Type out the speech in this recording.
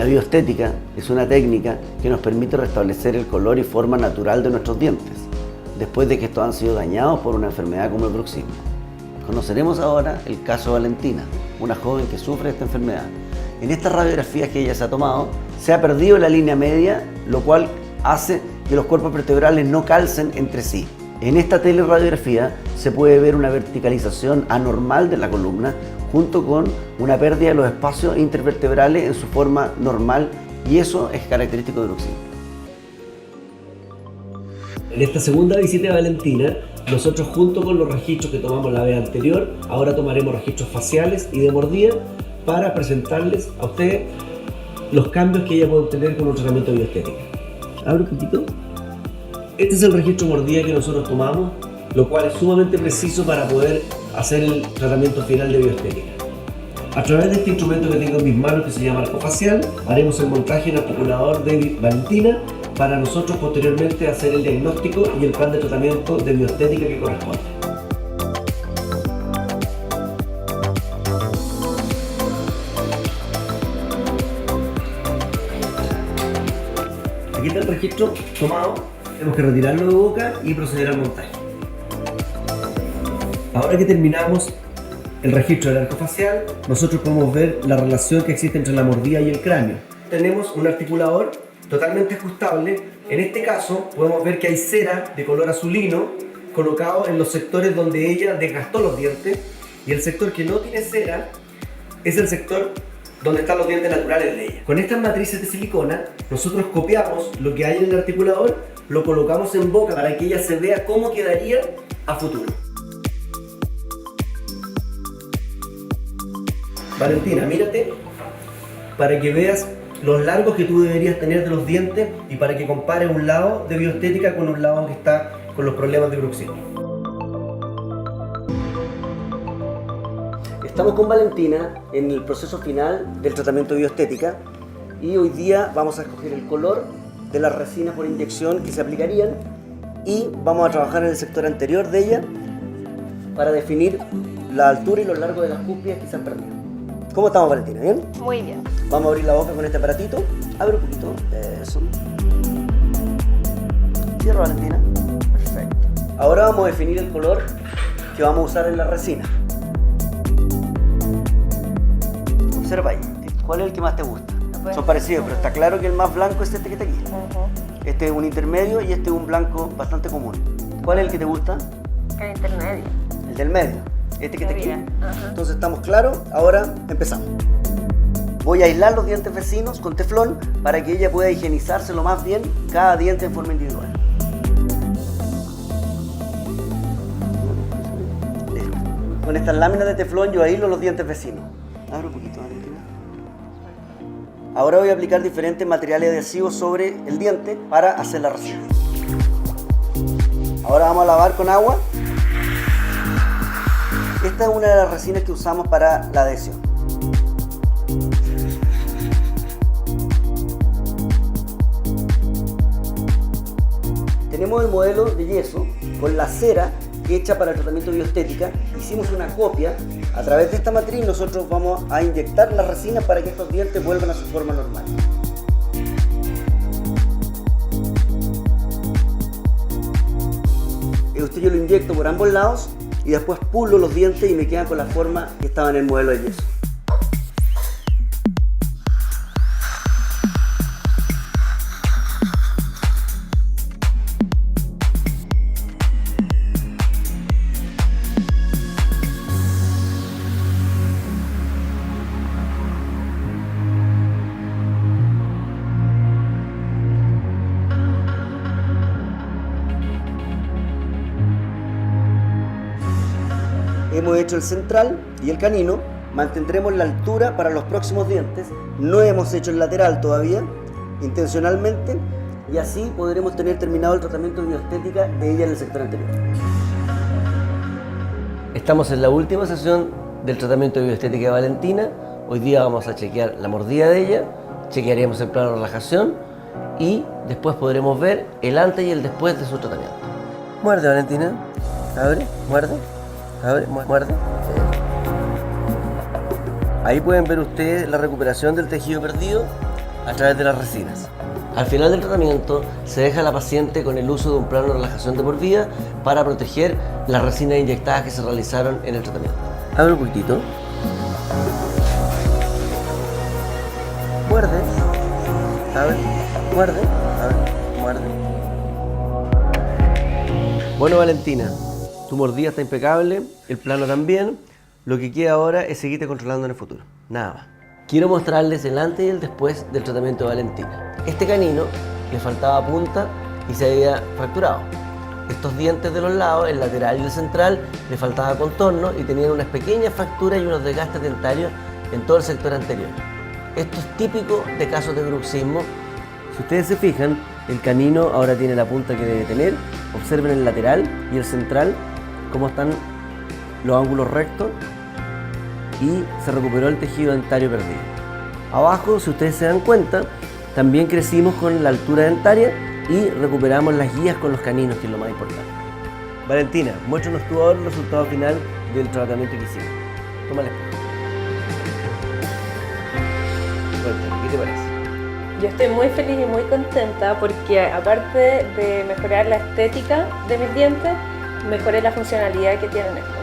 La bioestética es una técnica que nos permite restablecer el color y forma natural de nuestros dientes, después de que estos han sido dañados por una enfermedad como el bruxismo. Conoceremos ahora el caso de Valentina, una joven que sufre esta enfermedad. En estas radiografías que ella se ha tomado, se ha perdido la línea media, lo cual hace que los cuerpos vertebrales no calcen entre sí. En esta teleradiografía se puede ver una verticalización anormal de la columna junto con una pérdida de los espacios intervertebrales en su forma normal, y eso es característico de bruxismo. En esta segunda visita de Valentina, nosotros junto con los registros que tomamos la vez anterior, ahora tomaremos registros faciales y de mordida para presentarles a ustedes los cambios que ella puede obtener con un tratamiento de bioestética. Abre un poquito. Este es el registro mordida que nosotros tomamos, lo cual es sumamente preciso para poder hacer el tratamiento final de bioestética. A través de este instrumento que tengo en mis manos, que se llama arco facial, haremos el montaje en articulador de Valentina para nosotros posteriormente hacer el diagnóstico y el plan de tratamiento de bioestética que corresponde. Aquí está el registro tomado, tenemos que retirarlo de boca y proceder al montaje. Ahora que terminamos el registro del arco facial, nosotros podemos ver la relación que existe entre la mordida y el cráneo. Tenemos un articulador totalmente ajustable. En este caso podemos ver que hay cera de color azulino colocado en los sectores donde ella desgastó los dientes, y el sector que no tiene cera es el sector donde están los dientes naturales de ella. Con estas matrices de silicona nosotros copiamos lo que hay en el articulador, lo colocamos en boca para que ella se vea cómo quedaría a futuro. Valentina, mírate para que veas los largos que tú deberías tener de los dientes y para que compares un lado de bioestética con un lado que está con los problemas de bruxismo. Estamos con Valentina en el proceso final del tratamiento de bioestética y hoy día vamos a escoger el color de las resinas por inyección que se aplicarían y vamos a trabajar en el sector anterior de ella para definir la altura y los largos de las cúspides que se han perdido. ¿Cómo estamos, Valentina? ¿Bien? Muy bien. Vamos a abrir la boca con este aparatito. Abre un poquito. Eso. Cierra, Valentina. Perfecto. Ahora vamos a definir el color que vamos a usar en la resina. Observa ahí. ¿Cuál es el que más te gusta? Son parecidos, pero está claro que el más blanco es este que está aquí. Este es un intermedio y este es un blanco bastante común. ¿Cuál es el que te gusta? El intermedio. El del medio. Este que está aquí. Ajá. Entonces estamos claros. Ahora empezamos. Voy a aislar los dientes vecinos con teflón para que ella pueda higienizarse lo más bien cada diente en forma individual. Con estas láminas de teflón yo aíslo los dientes vecinos. Abre un poquito, Valentina. Ahora voy a aplicar diferentes materiales adhesivos sobre el diente para hacer la resina. Ahora vamos a lavar con agua. Esta es una de las resinas que usamos para la adhesión. Tenemos el modelo de yeso con la cera hecha para el tratamiento de bioestética. Hicimos una copia. A través de esta matriz nosotros vamos a inyectar la resina para que estos dientes vuelvan a su forma normal. Esto yo lo inyecto por ambos lados y después pulo los dientes y me quedan con la forma que estaba en el modelo de yeso. Hemos hecho el central y el canino, mantendremos la altura para los próximos dientes, no hemos hecho el lateral todavía, intencionalmente, y así podremos tener terminado el tratamiento de bioestética de ella en el sector anterior. Estamos en la última sesión del tratamiento de bioestética de Valentina. Hoy día vamos a chequear la mordida de ella, chequearemos el plano de relajación y después podremos ver el antes y el después de su tratamiento. Muerde, Valentina. Abre, muerde. Abre, muerde. Ahí pueden ver ustedes la recuperación del tejido perdido a través de las resinas. Al final del tratamiento se deja a la paciente con el uso de un plano de relajación de por vida para proteger las resinas inyectadas que se realizaron en el tratamiento. Abre un poquitito. Muerde. Abre. Muerde. Abre. Muerde. Bueno, Valentina, tu mordida está impecable, el plano también. Lo que queda ahora es seguirte controlando en el futuro. Nada más. Quiero mostrarles el antes y el después del tratamiento de Valentina. Este canino le faltaba punta y se había fracturado. Estos dientes de los lados, el lateral y el central, le faltaba contorno y tenían unas pequeñas fracturas y unos desgastes dentarios en todo el sector anterior. Esto es típico de casos de bruxismo. Si ustedes se fijan, el canino ahora tiene la punta que debe tener. Observen el lateral y el central, cómo están los ángulos rectos, y se recuperó el tejido dentario perdido. Abajo, si ustedes se dan cuenta, también crecimos con la altura dentaria y recuperamos las guías con los caninos, que es lo más importante. Valentina, muéstranos tú ahora el resultado final del tratamiento que hicimos. Toma el espejo. Cuéntame, ¿qué te parece? Yo estoy muy feliz y muy contenta porque aparte de mejorar la estética de mis dientes, mejoré la funcionalidad que tienen estos.